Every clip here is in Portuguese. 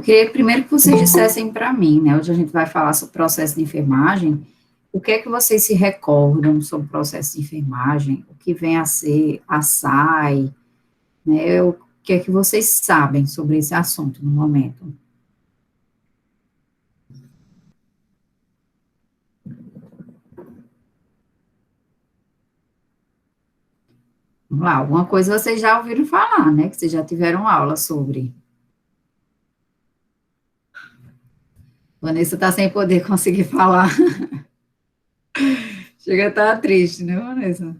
Eu queria primeiro que vocês dissessem para mim, né, hoje a gente vai falar sobre o processo de enfermagem, o que é que vocês se recordam sobre o processo de enfermagem, o que vem a ser a SAI, né, o que é que vocês sabem sobre esse assunto no momento? Vamos lá, alguma coisa vocês já ouviram falar, né, que vocês já tiveram aula sobre. Vanessa está sem poder conseguir falar. Chega a estar triste, né, Vanessa?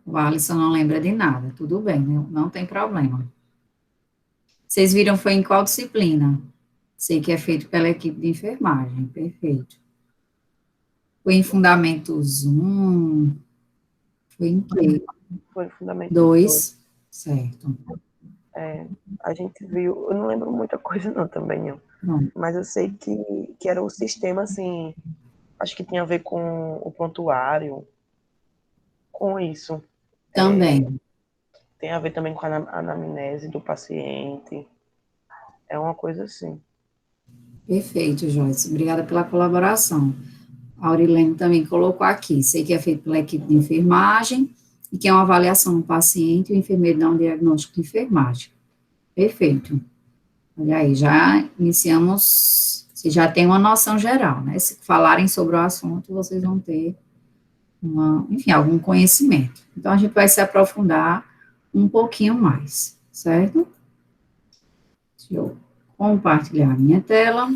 O Alisson não lembra de nada, tudo bem, né? Não tem problema. Vocês viram, foi em qual disciplina? Sei que é feito pela equipe de enfermagem, perfeito. Foi em Fundamentos 1, foi em quê? Foi Fundamentos 2, certo. A gente viu, eu não lembro muita coisa não também, não. Pronto. Mas eu sei que era o sistema, assim, acho que tinha a ver com o prontuário, com isso. Também, Tem a ver também com a anamnese do paciente. É uma coisa assim. perfeito, Joyce. Obrigada pela colaboração. A Aurilene também colocou aqui, sei que é feito pela equipe de enfermagem e que é uma avaliação no paciente e o enfermeiro dá um diagnóstico de enfermagem. Perfeito. Olha aí, já iniciamos, vocês já têm uma noção geral, né? Se falarem sobre o assunto, vocês vão ter enfim, algum conhecimento. Então, a gente vai se aprofundar um pouquinho mais, certo? Deixa eu compartilhar a minha tela.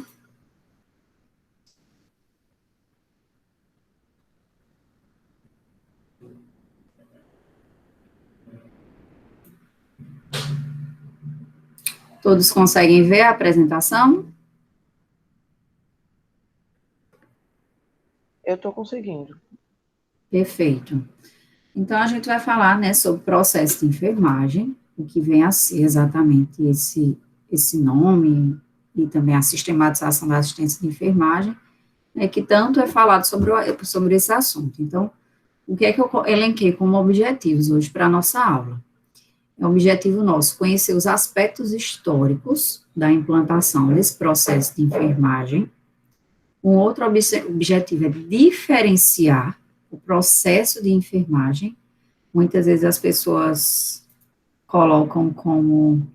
Todos conseguem ver a apresentação? Eu estou conseguindo. Perfeito. Então, a gente vai falar, né, sobre o processo de enfermagem, o que vem a ser exatamente esse nome, e também a sistematização da assistência de enfermagem, né, que tanto é falado sobre esse assunto. Então, o que é que eu elenquei como objetivos hoje para a nossa aula? É um objetivo nosso conhecer os aspectos históricos da implantação desse processo de enfermagem. Um outro objetivo é diferenciar o processo de enfermagem. Muitas vezes as pessoas colocam como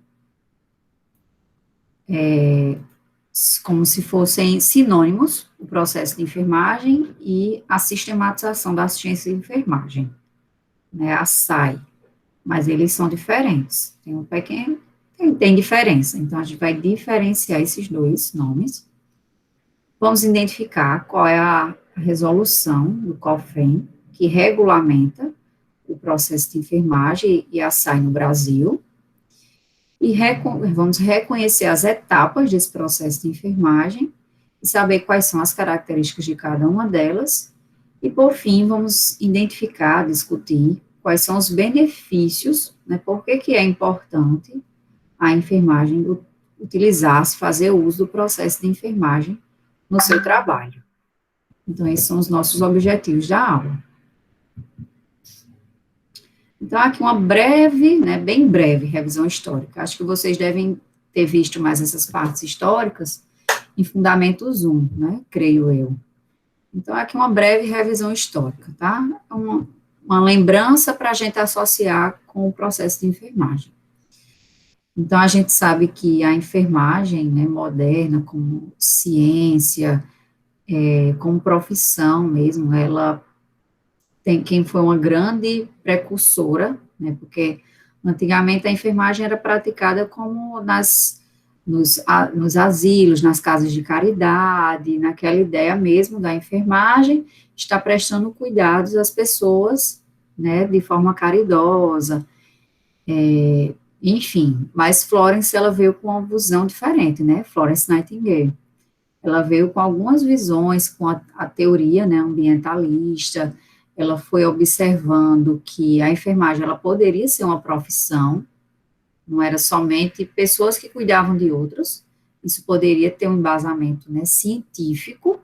se fossem sinônimos o processo de enfermagem e a sistematização da assistência de enfermagem, né, a SAI, mas eles são diferentes, tem um pequeno, tem diferença, então a gente vai diferenciar esses dois nomes, vamos identificar qual é a resolução do COFEN, que regulamenta o processo de enfermagem e a SAI no Brasil, e vamos reconhecer as etapas desse processo de enfermagem e saber quais são as características de cada uma delas, e por fim vamos identificar, discutir quais são os benefícios, né, por que é importante a enfermagem utilizar-se, fazer uso do processo de enfermagem no seu trabalho. Então, esses são os nossos objetivos da aula. Então, aqui uma breve, né, bem breve revisão histórica. Acho que vocês devem ter visto mais essas partes históricas em Fundamentos 1, né, creio eu. Então, aqui uma breve revisão histórica, tá? Uma lembrança para a gente associar com o processo de enfermagem. Então, a gente sabe que a enfermagem, né, moderna, como ciência, como profissão mesmo, ela tem quem foi uma grande precursora, né, porque antigamente a enfermagem era praticada como nos asilos, nas casas de caridade, naquela ideia mesmo da enfermagem, está prestando cuidados às pessoas, né, de forma caridosa, enfim, mas Florence, ela veio com uma visão diferente, né, Florence Nightingale, ela veio com algumas visões, com a teoria, né, ambientalista, ela foi observando que a enfermagem, ela poderia ser uma profissão, não era somente pessoas que cuidavam de outros, isso poderia ter um embasamento, né, científico,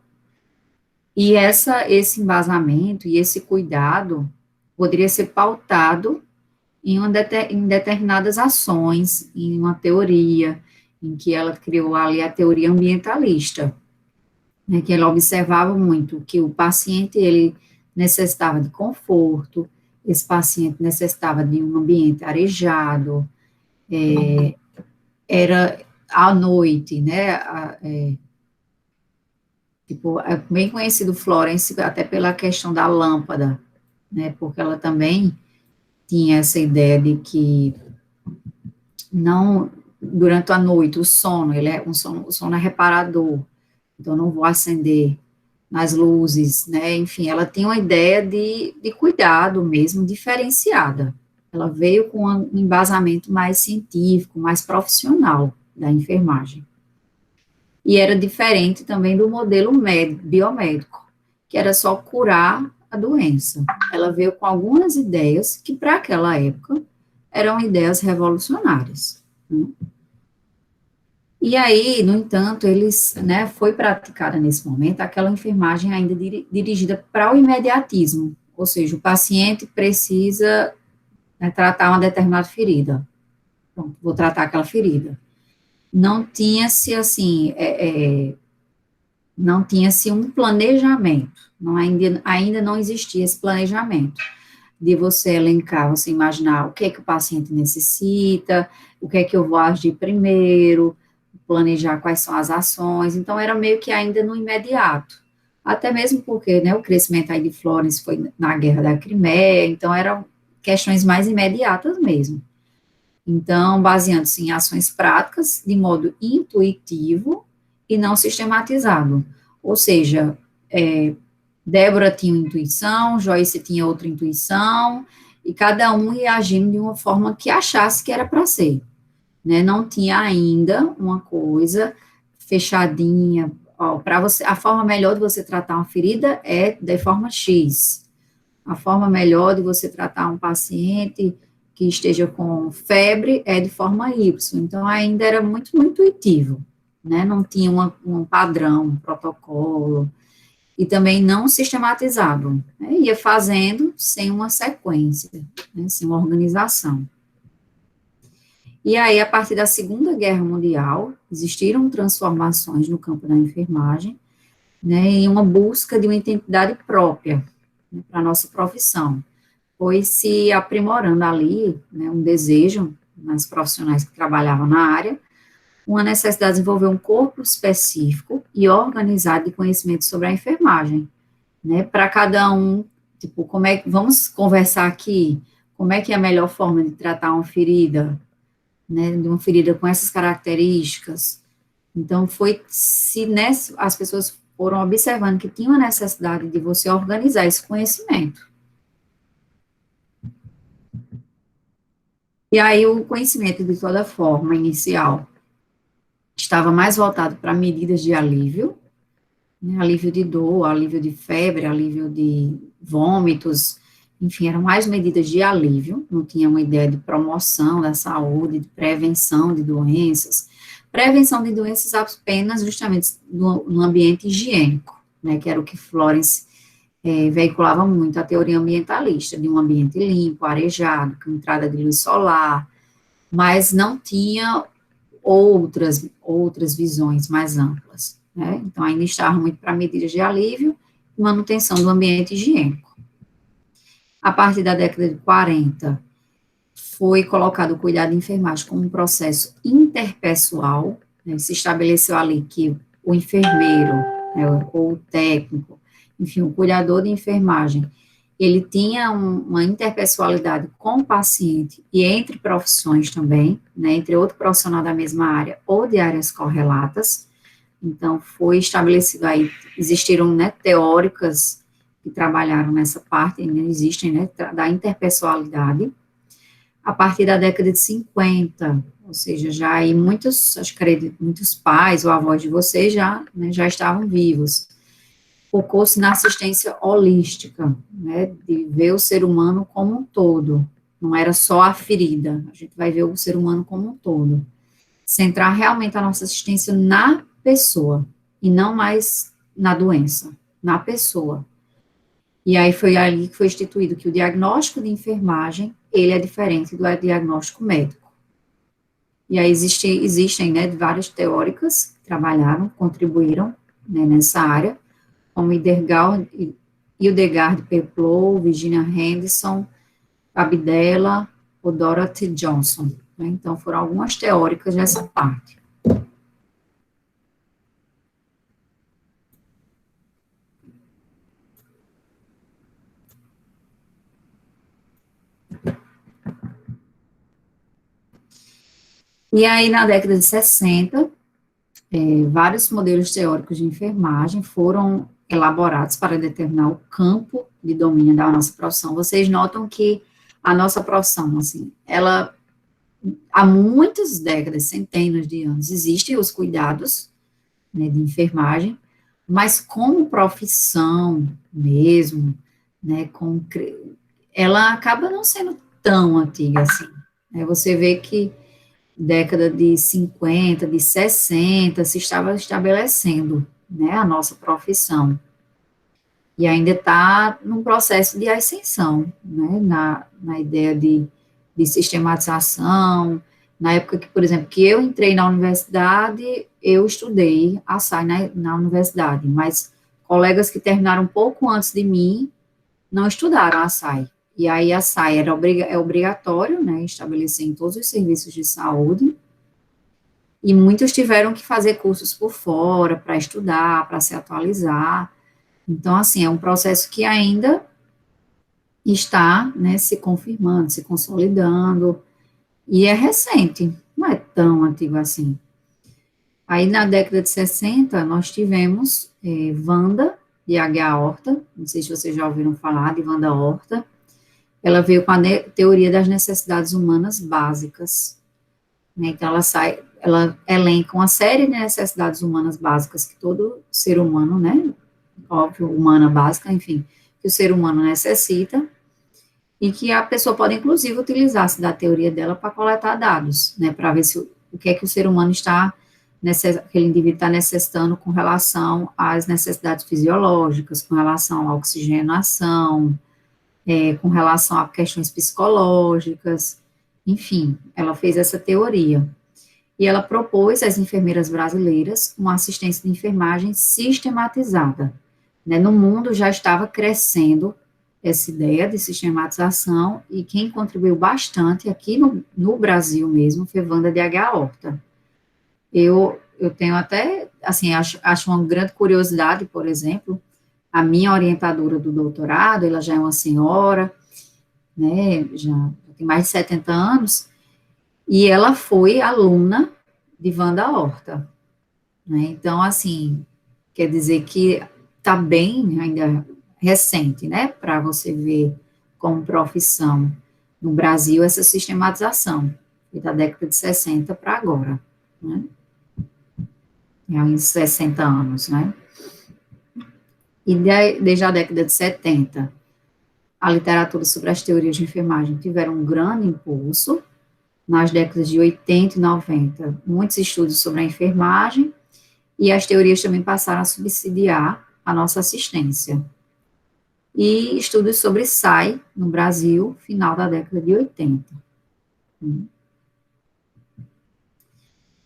e esse embasamento e esse cuidado poderia ser pautado em determinadas ações, em uma teoria, em que ela criou ali a teoria ambientalista, né, que ela observava muito que o paciente, ele necessitava de conforto, esse paciente necessitava de um ambiente arejado, era à noite, né, tipo, é bem conhecido Florence até pela questão da lâmpada, né, porque ela também tinha essa ideia de que não, durante a noite, o sono, o sono é reparador, então não vou acender nas luzes, né, enfim, ela tem uma ideia de cuidado mesmo, diferenciada, ela veio com um embasamento mais científico, mais profissional da enfermagem, e era diferente também do modelo biomédico, que era só curar a doença, ela veio com algumas ideias que, para aquela época, eram ideias revolucionárias, né? E aí, no entanto, eles, né, foi praticada nesse momento aquela enfermagem ainda dirigida para o imediatismo, ou seja, o paciente precisa, né, tratar uma determinada ferida. Pronto, vou tratar aquela ferida. Não tinha-se, assim, não tinha-se um planejamento, ainda não existia esse planejamento de você elencar, você imaginar o que é que o paciente necessita, o que é que eu vou agir primeiro, planejar quais são as ações, então era meio que ainda no imediato, até mesmo porque, né, o crescimento aí de Florence foi na Guerra da Crimeia, então eram questões mais imediatas mesmo. Então, baseando-se em ações práticas, de modo intuitivo e não sistematizado, ou seja, Débora tinha uma intuição, Joyce tinha outra intuição, e cada um ia agindo de uma forma que achasse que era para ser, né? Não tinha ainda uma coisa fechadinha, ó, para você, a forma melhor de você tratar uma ferida é de forma X. A forma melhor de você tratar um paciente que esteja com febre é de forma Y. Então, ainda era muito, muito intuitivo, né? Não tinha um padrão, um protocolo, e também não sistematizado, né? Ia fazendo sem uma sequência, né? Sem uma organização. E aí, a partir da Segunda Guerra Mundial, existiram transformações no campo da enfermagem, né, em uma busca de uma identidade própria, né, para a nossa profissão. Foi se aprimorando ali, né, um desejo nas profissionais que trabalhavam na área, uma necessidade de desenvolver um corpo específico e organizado de conhecimento sobre a enfermagem, né, para cada um, tipo, vamos conversar aqui, como é que é a melhor forma de tratar uma ferida, né, de uma ferida com essas características. Então, as pessoas foram observando que tinha uma necessidade de você organizar esse conhecimento. E aí, o conhecimento, de toda forma, inicial, estava mais voltado para medidas de alívio, né, alívio de dor, alívio de febre, alívio de vômitos, enfim, eram mais medidas de alívio, não tinha uma ideia de promoção da saúde, de prevenção de doenças, apenas justamente no ambiente higiênico, né, que era o que Florence veiculava muito, a teoria ambientalista, de um ambiente limpo, arejado, com entrada de luz solar, mas não tinha outras visões mais amplas, né, então ainda estava muito para medidas de alívio e manutenção do ambiente higiênico. A partir da década de 40, foi colocado o cuidado de enfermagem como um processo interpessoal, né, se estabeleceu ali que o enfermeiro, né, ou o técnico, enfim, o cuidador de enfermagem, ele tinha uma interpessoalidade com o paciente e entre profissões também, né, entre outro profissional da mesma área ou de áreas correlatas. Então, foi estabelecido aí, existiram, né, teóricas que trabalharam nessa parte, ainda existem, né, da interpessoalidade. A partir da década de 50, ou seja, já aí acho que acredito, muitos pais ou avós de vocês já, né, já estavam vivos. Focou-se na assistência holística, né, de ver o ser humano como um todo, não era só a ferida, a gente vai ver o ser humano como um todo. Centrar realmente a nossa assistência na pessoa, e não mais na doença, na pessoa. E aí foi ali que foi instituído que o diagnóstico de enfermagem, ele é diferente do diagnóstico médico. E aí existem, né, várias teóricas que trabalharam, contribuíram, né, nessa área, como Hildegard Peplow, Virginia Henderson, Abdella ou Dorothy Johnson, né? Então, foram algumas teóricas dessa parte. E aí, na década de 60, vários modelos teóricos de enfermagem foram elaborados para determinar o campo de domínio da nossa profissão. Vocês notam que a nossa profissão, assim, ela, há muitas décadas, centenas de anos, existem os cuidados, né, de enfermagem, mas como profissão mesmo, né, ela acaba não sendo tão antiga assim. Né, você vê que década de 50, de 60, se estava estabelecendo, né, a nossa profissão. E ainda está num processo de ascensão, né, na ideia de sistematização. Na época que, por exemplo, que eu entrei na universidade, eu estudei a SAI na universidade, mas colegas que terminaram um pouco antes de mim não estudaram a SAI. E aí a SAI é obrigatório, né, estabelecer em todos os serviços de saúde, e muitos tiveram que fazer cursos por fora para estudar, para se atualizar. Então, assim, é um processo que ainda está, né, se confirmando, se consolidando, e é recente, não é tão antigo assim. Aí, na década de 60, nós tivemos Wanda, de H. Horta, não sei se vocês já ouviram falar de Wanda Horta, ela veio com a teoria das necessidades humanas básicas, né, então ela elenca uma série de necessidades humanas básicas que todo ser humano, né, óbvio, humana básica, enfim, que o ser humano necessita, e que a pessoa pode, inclusive, utilizar-se da teoria dela para coletar dados, né, para ver se o que é que o ser humano está, aquele indivíduo está necessitando com relação às necessidades fisiológicas, com relação à oxigenação, com relação a questões psicológicas, enfim, ela fez essa teoria. E ela propôs às enfermeiras brasileiras uma assistência de enfermagem sistematizada. Né? No mundo já estava crescendo essa ideia de sistematização, e quem contribuiu bastante aqui no Brasil mesmo foi Wanda de H. Horta. Eu tenho até, assim, acho uma grande curiosidade, por exemplo, a minha orientadora do doutorado, ela já é uma senhora, né, já tem mais de 70 anos, e ela foi aluna de Wanda Horta, né, então, assim, quer dizer que está bem ainda recente, né, para você ver como profissão no Brasil essa sistematização, da década de 60 para agora, né, há uns 60 anos, né, e desde a década de 70, a literatura sobre as teorias de enfermagem tiveram um grande impulso. Nas décadas de 80 e 90, muitos estudos sobre a enfermagem, e as teorias também passaram a subsidiar a nossa assistência. E estudos sobre SAI no Brasil, final da década de 80.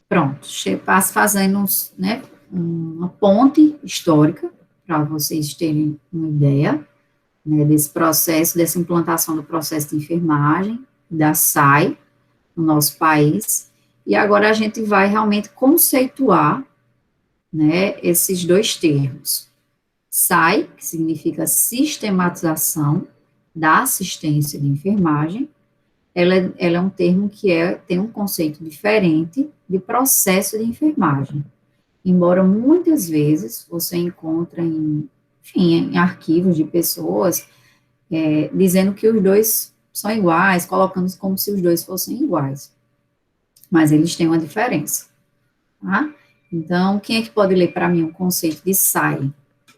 Pronto, passo fazendo, né, uma ponte histórica, para vocês terem uma ideia, né, desse processo, dessa implantação do processo de enfermagem, da SAI, no nosso país, e agora a gente vai realmente conceituar, né, esses dois termos. SAI, que significa sistematização da assistência de enfermagem, ela é um termo que tem um conceito diferente de processo de enfermagem, embora muitas vezes você encontre enfim, em arquivos de pessoas dizendo que os dois são iguais, colocando como se os dois fossem iguais, mas eles têm uma diferença, tá? Então, quem é que pode ler para mim o conceito de SAI,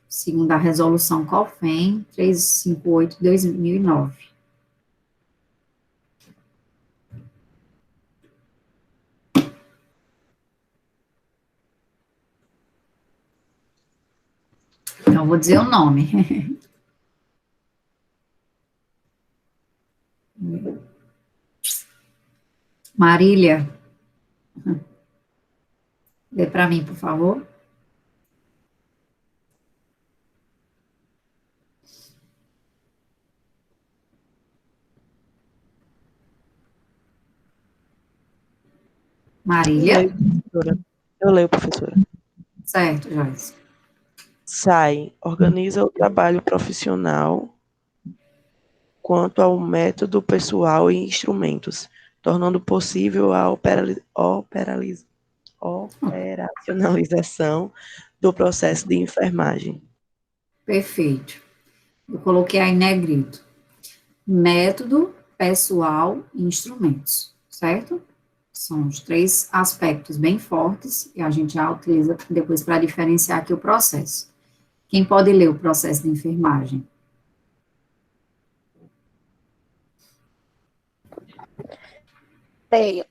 segundo a resolução COFEN 358/2009? Então, vou dizer o nome. Marília, dê para mim, por favor. Eu Marília, leio, professora. Eu leio, professora. certo, Joyce. SAI organiza o trabalho profissional quanto ao método pessoal e instrumentos, tornando possível a operacionalização do processo de enfermagem. Perfeito. Eu coloquei aí em negrito. Método, pessoal e instrumentos, certo? São os três aspectos bem fortes e a gente já utiliza depois para diferenciar aqui o processo. Quem pode ler o processo de enfermagem? Tenho.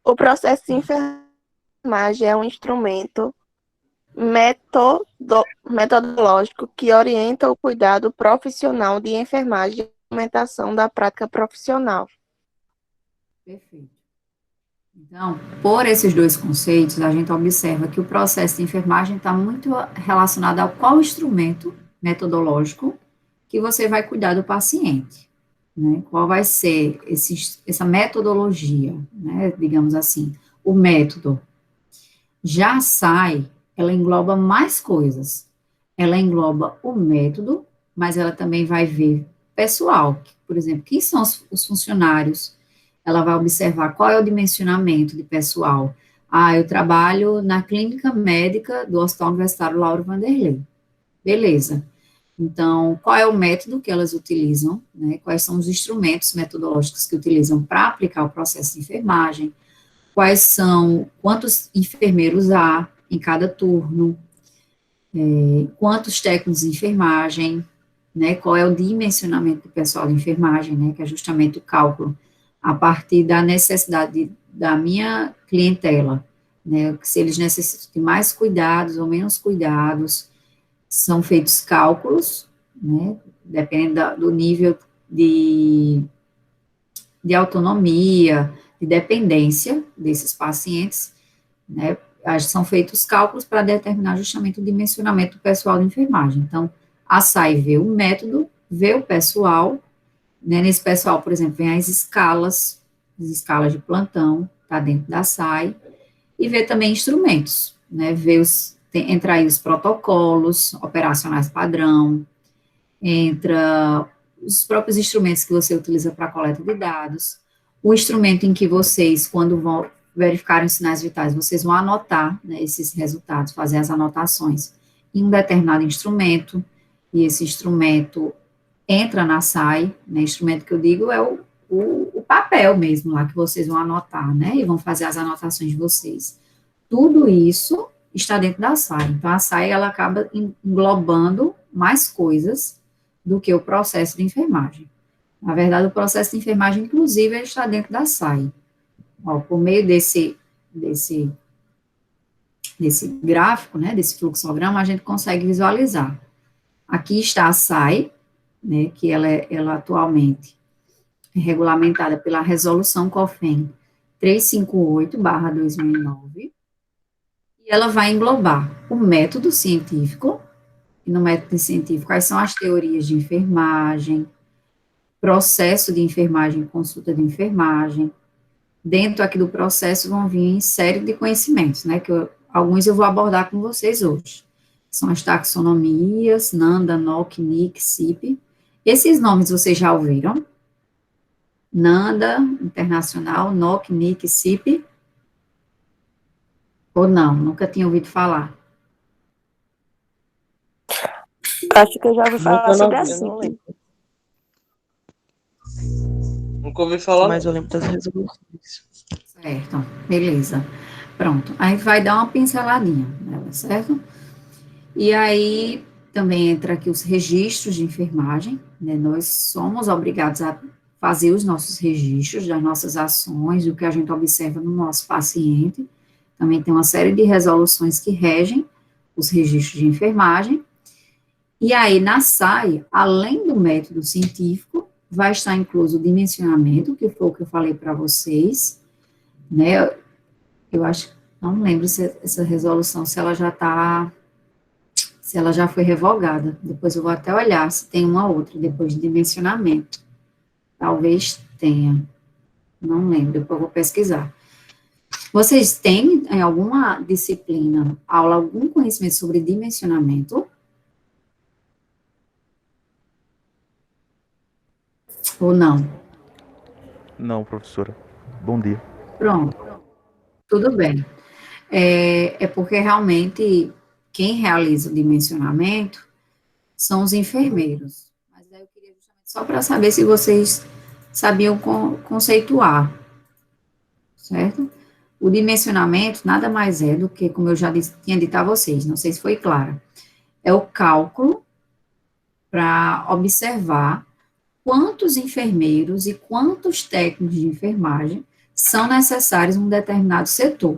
O processo de enfermagem é um instrumento metodológico que orienta o cuidado profissional de enfermagem e implementação da prática profissional. Perfeito. Então, por esses dois conceitos, a gente observa que o processo de enfermagem está muito relacionado ao qual instrumento metodológico que você vai cuidar do paciente, né? Qual vai ser essa metodologia, né? Digamos assim, o método. Já a SAI, ela engloba mais coisas. Ela engloba o método, mas ela também vai ver pessoal, por exemplo, quem são os funcionários. Ela vai observar qual é o dimensionamento de pessoal. Ah, eu trabalho na clínica médica do Hospital Universitário Lauro Vanderlei. Beleza. Então, qual é o método que elas utilizam, né? Quais são os instrumentos metodológicos que utilizam para aplicar o processo de enfermagem? Quais são, quantos enfermeiros há em cada turno, quantos técnicos de enfermagem, né, qual é o dimensionamento do pessoal de enfermagem, né, que é justamente o cálculo a partir da necessidade da minha clientela, né, se eles necessitam de mais cuidados ou menos cuidados, são feitos cálculos, né, dependendo do nível de autonomia, de dependência desses pacientes, né, são feitos cálculos para determinar justamente o dimensionamento do pessoal de enfermagem. Então, a SAI vê o método, vê o pessoal, né, nesse pessoal, por exemplo, vem as escalas de plantão, está dentro da SAI, e vê também instrumentos, né, entra aí os protocolos operacionais padrão, entra os próprios instrumentos que você utiliza para coleta de dados, o instrumento em que vocês, quando vão verificar os sinais vitais, vocês vão anotar, né, esses resultados, fazer as anotações em um determinado instrumento, e esse instrumento entra na SAI, né, instrumento que eu digo é o papel mesmo lá que vocês vão anotar, né, e vão fazer as anotações de vocês. Tudo isso está dentro da SAI, então a SAI, ela acaba englobando mais coisas do que o processo de enfermagem. Na verdade, o processo de enfermagem, inclusive, ele está dentro da SAI. Ó, por meio desse gráfico, né, desse fluxograma, a gente consegue visualizar. Aqui está a SAI, né, que ela atualmente é regulamentada pela Resolução COFEN 358/2009, e ela vai englobar o método científico, e no método científico, quais são as teorias de enfermagem, processo de enfermagem, consulta de enfermagem. Dentro aqui do processo vão vir série de conhecimentos, né, alguns eu vou abordar com vocês hoje. São as taxonomias, NANDA, NOC, NIC, CIP. Esses nomes vocês já ouviram? NANDA, Internacional, NOC, NIC, CIP? Ou não? Nunca tinha ouvido falar. Acho que eu já ouvi falar sobre a Eu não CIP. lembro. Nunca ouvi falar. Mas eu lembro das resoluções. Certo, beleza. Pronto, aí vai dar uma pinceladinha nela, certo? E aí também entra aqui os registros de enfermagem, né? Nós somos obrigados a fazer os nossos registros das nossas ações, do que a gente observa no nosso paciente. Também tem uma série de resoluções que regem os registros de enfermagem. E aí, na SAI, além do método científico, vai estar incluso o dimensionamento, que foi o que eu falei para vocês, né? Eu acho, não lembro se essa resolução, se ela já foi revogada. Depois eu vou até olhar se tem uma outra depois de dimensionamento. Talvez tenha. Não lembro, depois eu vou pesquisar. Vocês têm, em alguma disciplina, aula, algum conhecimento sobre dimensionamento? Ou não? Não, professora. Bom dia. Pronto, tudo bem. É porque realmente quem realiza o dimensionamento são os enfermeiros. Mas aí eu queria justamente só para saber se vocês sabiam conceituar, certo? O dimensionamento nada mais é do que, como eu já tinha dito a vocês, não sei se foi claro, é o cálculo para observar quantos enfermeiros e quantos técnicos de enfermagem são necessários em um determinado setor.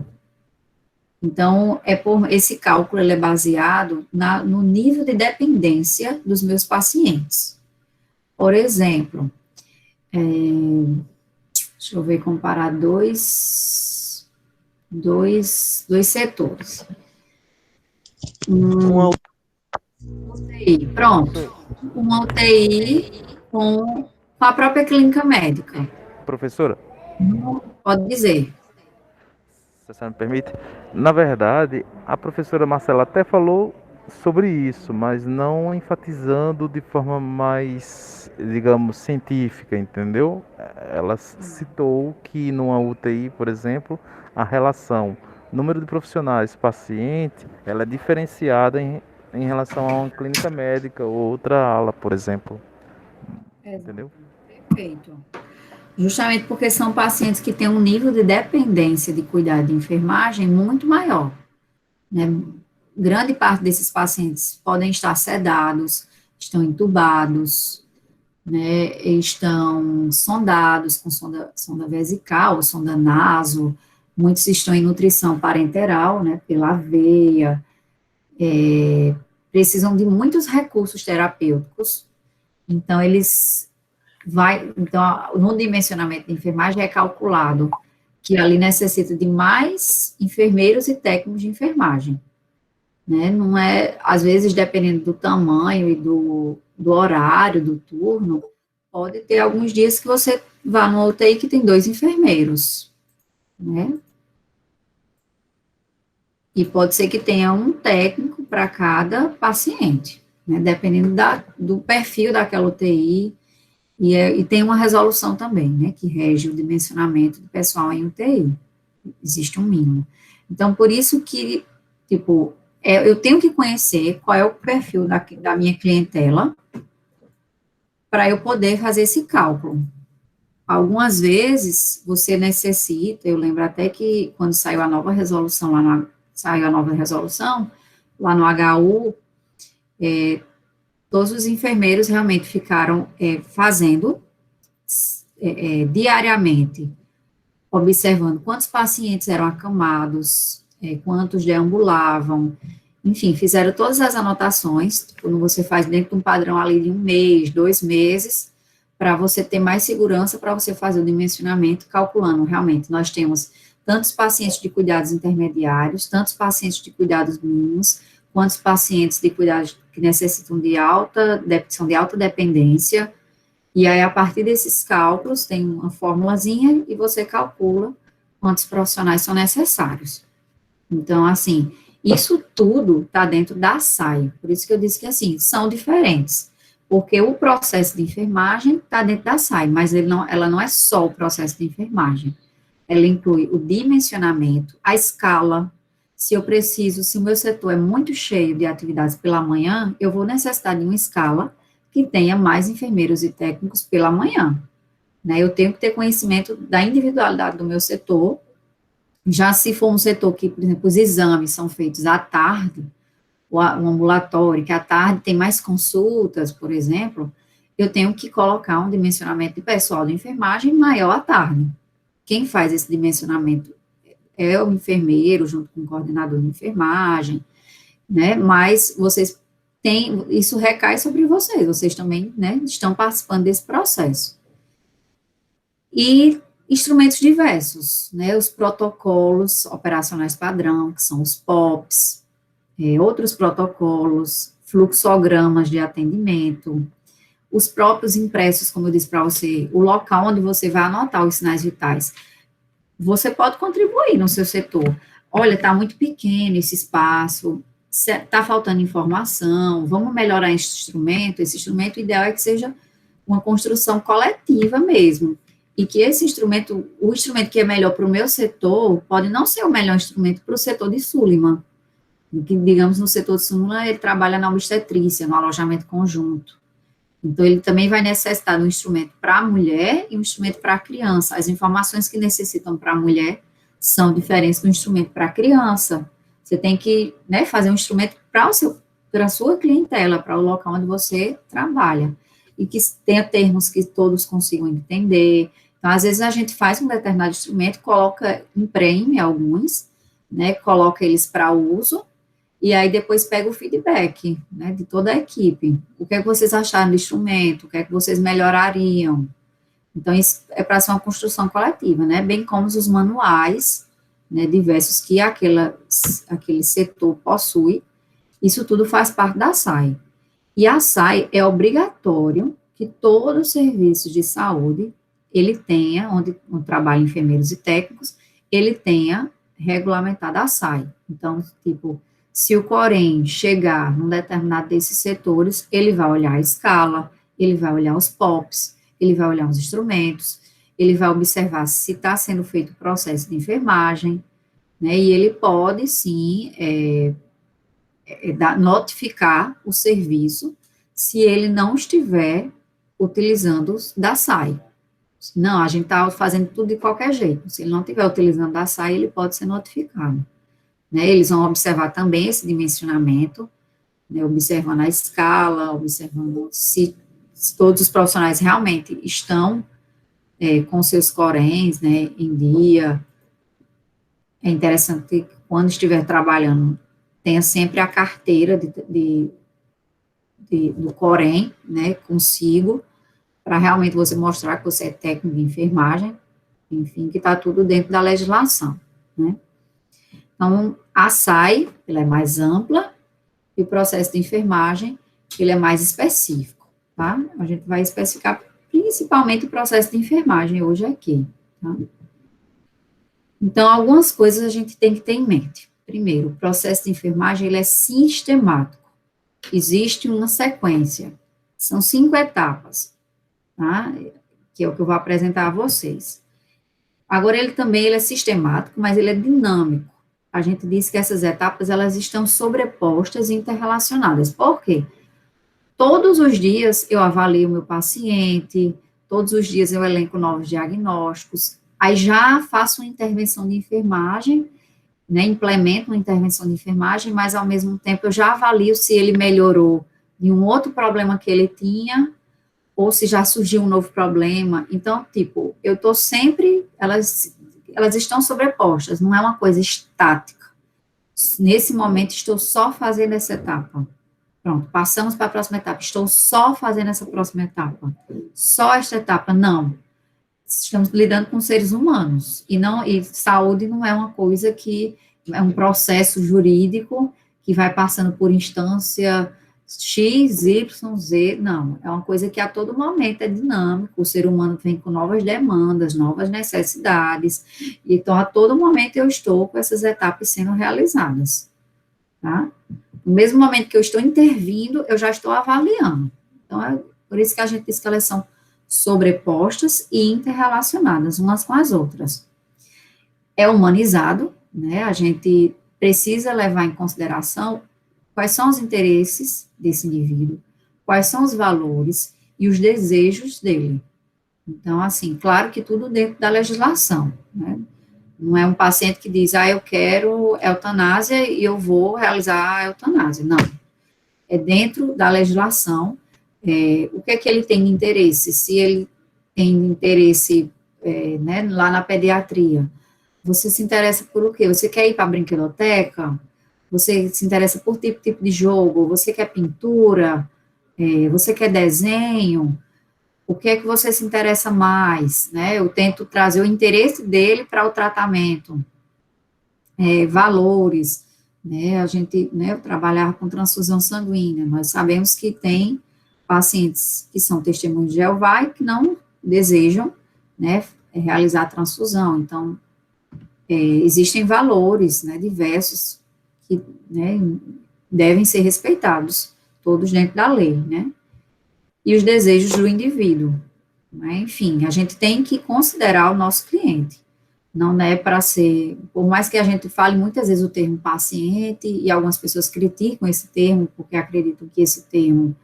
Então, esse cálculo ele é baseado no nível de dependência dos meus pacientes. Por exemplo, deixa eu ver, comparar dois setores. UTI, pronto. Uma UTI com a própria clínica médica. Professora, Pode dizer. se você me permite, na verdade, a professora Marcela até falou sobre isso, mas não enfatizando de forma mais, digamos, científica, entendeu? Ela citou que numa UTI, por exemplo, a relação número de profissionais paciente, ela é diferenciada em relação a uma clínica médica ou outra ala, por exemplo. Entendeu? Perfeito. Justamente porque são pacientes que têm um nível de dependência de cuidado de enfermagem muito maior, né? Grande parte desses pacientes podem estar sedados, estão entubados, né? Estão sondados com sonda vesical, sonda naso, muitos estão em nutrição parenteral, né? Pela veia, precisam de muitos recursos terapêuticos, então no dimensionamento de enfermagem é calculado que ali necessita de mais enfermeiros e técnicos de enfermagem, né? Não é, às vezes, dependendo do tamanho e do horário do turno, pode ter alguns dias que você vá no UTI que tem 2 enfermeiros, né? E pode ser que tenha um técnico para cada paciente, né? Dependendo do perfil daquela UTI. E tem uma resolução também, né, que rege o dimensionamento do pessoal em UTI. Existe um mínimo. Então, por isso que, tipo, eu tenho que conhecer qual é o perfil da minha clientela para eu poder fazer esse cálculo. Algumas vezes, você necessita, eu lembro até que quando saiu a nova resolução, lá no HU, todos os enfermeiros realmente ficaram fazendo diariamente, observando quantos pacientes eram acamados, quantos deambulavam, enfim, fizeram todas as anotações, quando você faz dentro de um padrão ali de 1 mês, 2 meses, para você ter mais segurança, para você fazer o dimensionamento, calculando realmente, nós temos tantos pacientes de cuidados intermediários, tantos pacientes de cuidados mínimos, quantos pacientes de cuidados que necessitam são de alta dependência, e aí, a partir desses cálculos, tem uma formulazinha e você calcula quantos profissionais são necessários. Então, assim, isso tudo está dentro da SAI, por isso que eu disse que, assim, são diferentes, porque o processo de enfermagem está dentro da SAI, mas ela não é só o processo de enfermagem, ela inclui o dimensionamento, a escala. Se o meu setor é muito cheio de atividades pela manhã, eu vou necessitar de uma escala que tenha mais enfermeiros e técnicos pela manhã, né? Eu tenho que ter conhecimento da individualidade do meu setor. Já se for um setor que, por exemplo, os exames são feitos à tarde, o ambulatório, que à tarde tem mais consultas, por exemplo, eu tenho que colocar um dimensionamento de pessoal de enfermagem maior à tarde. Quem faz esse dimensionamento é o enfermeiro, junto com o coordenador de enfermagem, né, mas vocês isso recai sobre vocês também, né, estão participando desse processo. E instrumentos diversos, né, os protocolos operacionais padrão, que são os POPs, outros protocolos, fluxogramas de atendimento, os próprios impressos, como eu disse para você, o local onde você vai anotar os sinais vitais. Você pode contribuir no seu setor. Olha, está muito pequeno esse espaço, está faltando informação, vamos melhorar esse instrumento, o ideal é que seja uma construção coletiva mesmo, e que esse instrumento, o instrumento que é melhor para o meu setor, pode não ser o melhor instrumento para o setor de Sullivan, que, digamos, no setor de Sullivan, ele trabalha na obstetrícia, no alojamento conjunto, então ele também vai necessitar de um instrumento para a mulher e um instrumento para a criança. As informações que necessitam para a mulher são diferentes do instrumento para a criança. Você tem que, né, fazer um instrumento para a sua clientela, para o local onde você trabalha, e que tenha termos que todos consigam entender. Então, às vezes, a gente faz um determinado instrumento, imprime alguns, né, coloca eles para uso, e aí depois pega o feedback, né, de toda a equipe. O que é que vocês acharam do instrumento? O que é que vocês melhorariam? Então, isso é para ser uma construção coletiva, né, bem como os manuais, né, diversos que aquele setor possui. Isso tudo faz parte da SAI. E a SAI é obrigatório que todo serviço de saúde, ele tenha, onde trabalham enfermeiros e técnicos, ele tenha regulamentado a SAI. Então, tipo, se o Corém chegar num determinado desses setores, ele vai olhar a escala, ele vai olhar os POPs, ele vai olhar os instrumentos, ele vai observar se está sendo feito o processo de enfermagem, né, e ele pode, sim, notificar o serviço se ele não estiver utilizando da SAI. Não, a gente está fazendo tudo de qualquer jeito. Se ele não estiver utilizando da SAI, ele pode ser notificado. Né, eles vão observar também esse dimensionamento, né, observando a escala, observando se todos os profissionais realmente estão com seus coréns, né, em dia. É interessante que, quando estiver trabalhando, tenha sempre a carteira do Corém, né, consigo, para realmente você mostrar que você é técnico de enfermagem, enfim, que está tudo dentro da legislação, né. Então, a SAI, ela é mais ampla, e o processo de enfermagem, ele é mais específico, tá? A gente vai especificar principalmente o processo de enfermagem hoje aqui, tá? Então, algumas coisas a gente tem que ter em mente. Primeiro, o processo de enfermagem, ele é sistemático. Existe uma sequência. São 5 etapas, tá? Que é o que eu vou apresentar a vocês. Agora, ele é sistemático, mas ele é dinâmico. A gente diz que essas etapas, elas estão sobrepostas e interrelacionadas. Por quê? Todos os dias eu avalio o meu paciente, todos os dias eu elenco novos diagnósticos, aí já faço uma intervenção de enfermagem, né, implemento uma intervenção de enfermagem, mas ao mesmo tempo eu já avalio se ele melhorou de um outro problema que ele tinha, ou se já surgiu um novo problema. Então, tipo, eu estou sempre, elas estão sobrepostas, não é uma coisa estática. Nesse momento, estou só fazendo essa etapa. Pronto, passamos para a próxima etapa. Estou só fazendo essa próxima etapa. Só esta etapa, não. Estamos lidando com seres humanos. E saúde não é uma coisa que é um processo jurídico que vai passando por instância X, Y, Z, não, é uma coisa que a todo momento é dinâmico, o ser humano vem com novas demandas, novas necessidades, então a todo momento eu estou com essas etapas sendo realizadas, tá? No mesmo momento que eu estou intervindo, eu já estou avaliando, então é por isso que a gente diz que elas são sobrepostas e interrelacionadas umas com as outras. É humanizado, né, a gente precisa levar em consideração quais são os interesses desse indivíduo, quais são os valores e os desejos dele. Então, assim, claro que tudo dentro da legislação, né? Não é um paciente que diz, eu quero eutanásia e eu vou realizar a eutanásia. Não. É dentro da legislação, o que é que ele tem de interesse? Se ele tem interesse, né, lá na pediatria, você se interessa por o quê? Você quer ir para a brinquedoteca? Você se interessa por tipo de jogo? Você quer pintura? Você quer desenho? O que é que você se interessa mais, né? Eu tento trazer o interesse dele para o tratamento, valores, né? A gente, né, trabalhar com transfusão sanguínea, nós sabemos que tem pacientes que são testemunhos de Jeová e que não desejam, né, realizar a transfusão. Então, existem valores, né, diversos que, né, devem ser respeitados, todos dentro da lei, né? E os desejos do indivíduo, né? Enfim, a gente tem que considerar o nosso cliente. Não é para ser, por mais que a gente fale muitas vezes o termo paciente, e algumas pessoas criticam esse termo, porque acreditam que esse termo,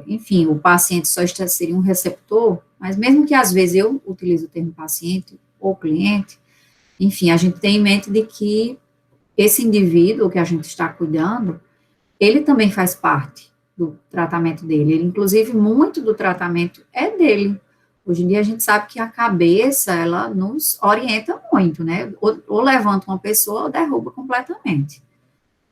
enfim, o paciente só seria um receptor, mas mesmo que às vezes eu utilize o termo paciente ou cliente, enfim, a gente tem em mente de que esse indivíduo que a gente está cuidando, ele também faz parte do tratamento dele. Ele, inclusive, muito do tratamento é dele. Hoje em dia a gente sabe que a cabeça, ela nos orienta muito, né? Ou levanta uma pessoa ou derruba completamente.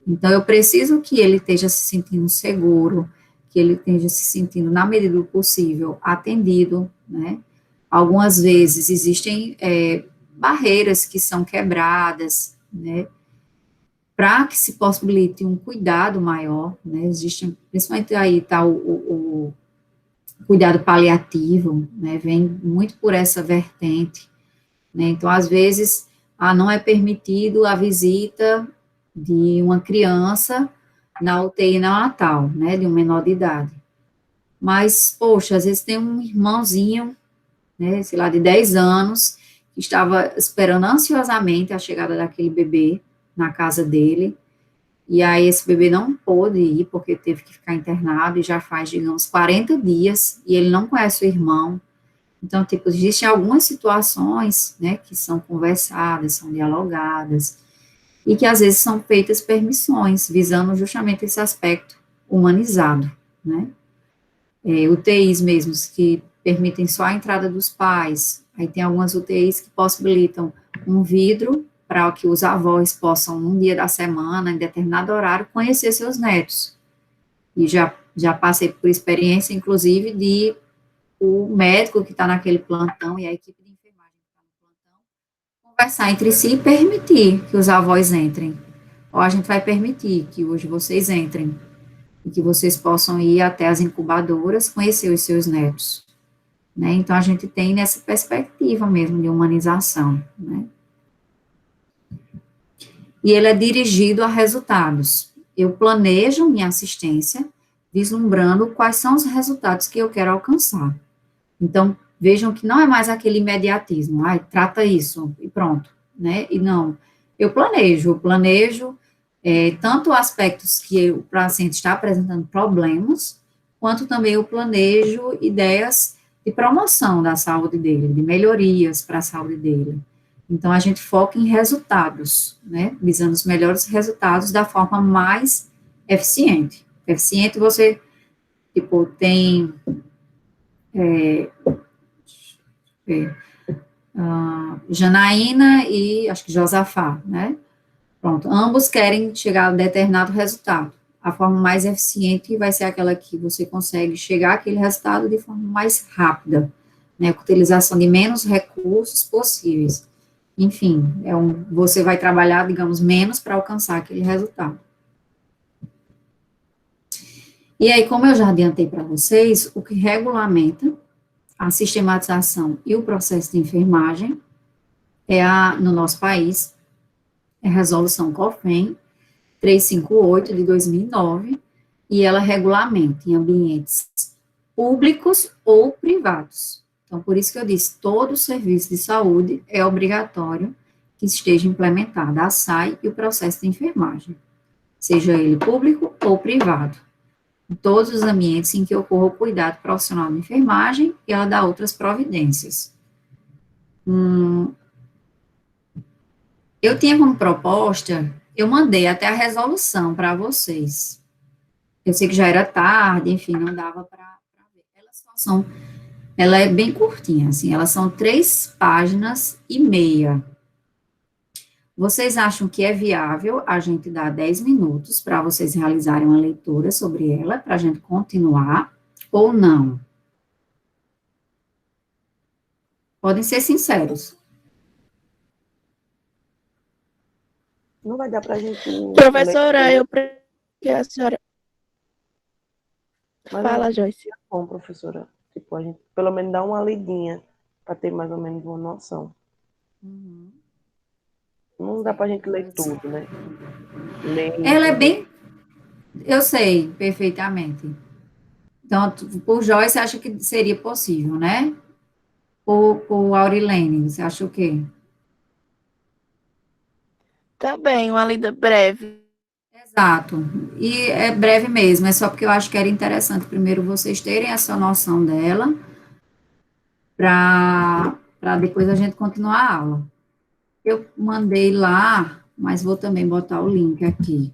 Então, eu preciso que ele esteja se sentindo seguro, que ele esteja se sentindo, na medida do possível, atendido, né? Algumas vezes existem barreiras que são quebradas, né? Para que se possibilite um cuidado maior, né? Existem, principalmente aí está o cuidado paliativo, né? Vem muito por essa vertente, né? Então, às vezes, não é permitido a visita de uma criança na UTI neonatal, né? De um menor de idade. Mas, poxa, às vezes tem um irmãozinho, né? Sei lá, de 10 anos, que estava esperando ansiosamente a chegada daquele bebê na casa dele, e aí esse bebê não pôde ir, porque teve que ficar internado, e já faz, digamos, 40 dias, e ele não conhece o irmão. Então, tipo, existem algumas situações, né, que são conversadas, são dialogadas, e que às vezes são feitas permissões, visando justamente esse aspecto humanizado, né. UTIs mesmo, que permitem só a entrada dos pais, aí tem algumas UTIs que possibilitam um vidro para que os avós possam, num dia da semana, em determinado horário, conhecer seus netos. E já passei por experiência, inclusive, de o médico que está naquele plantão e a equipe de enfermagem que está no plantão conversar entre si e permitir que os avós entrem. Ou a gente vai permitir que hoje vocês entrem e que vocês possam ir até as incubadoras, conhecer os seus netos. Né? Então, a gente tem nessa perspectiva mesmo de humanização, né? E ele é dirigido a resultados. Eu planejo minha assistência, vislumbrando quais são os resultados que eu quero alcançar. Então, vejam que não é mais aquele imediatismo, trata isso e pronto, né? E não, eu planejo tanto aspectos que o paciente está apresentando problemas, quanto também eu planejo ideias de promoção da saúde dele, de melhorias para a saúde dele. Então, a gente foca em resultados, né, visando os melhores resultados da forma mais eficiente. Eficiente, você, tipo, tem Janaína e, acho que Josafá, né, pronto, ambos querem chegar a determinado resultado. A forma mais eficiente vai ser aquela que você consegue chegar àquele resultado de forma mais rápida, né, com utilização de menos recursos possíveis. Enfim, você vai trabalhar, digamos, menos para alcançar aquele resultado. E aí, como eu já adiantei para vocês, o que regulamenta a sistematização e o processo de enfermagem no nosso país, é a Resolução COFEN 358 de 2009, e ela regulamenta em ambientes públicos ou privados. Então, por isso que eu disse, todo serviço de saúde é obrigatório que esteja implementada a SAI e o processo de enfermagem, seja ele público ou privado, em todos os ambientes em que ocorra o cuidado profissional de enfermagem e ela dá outras providências. Eu tinha como proposta, eu mandei até a resolução para vocês. Eu sei que já era tarde, enfim, não dava para ver. Ela é bem curtinha, assim, elas são 3,5 páginas. Vocês acham que é viável a gente dar 10 minutos para vocês realizarem uma leitura sobre ela, para a gente continuar, ou não? Podem ser sinceros. Não vai dar pra gente Professora, ler, eu prefiro que a senhora mas fala, Joyce. é bom, professora. Tipo, a gente pelo menos dá uma lidinha para ter mais ou menos uma noção. Não dá pra gente ler tudo, né? Ler, Ela é entender. bem... Eu sei, perfeitamente. Então, por Joyce, você acha que seria possível, né? Por Aurilene, você acha o quê? Também, uma lida breve. Exato. E é breve mesmo, é só porque eu acho que era interessante primeiro vocês terem essa noção dela, para depois a gente continuar a aula. Eu mandei lá, mas vou também botar o link aqui.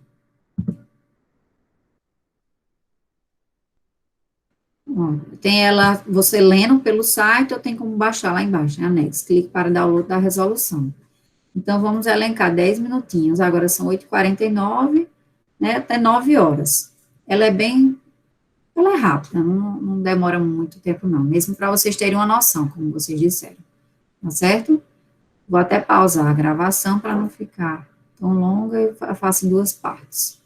Ó, tem ela, você lendo pelo site, ou tem como baixar lá embaixo, em anexo. Clique para download da resolução. Então, vamos elencar 10 minutinhos. Agora são 8h49, né, até 9 horas. Ela é rápida, não demora muito tempo, não. Mesmo para vocês terem uma noção, como vocês disseram. Tá certo? Vou até pausar a gravação para não ficar tão longa, eu faço em 2 partes.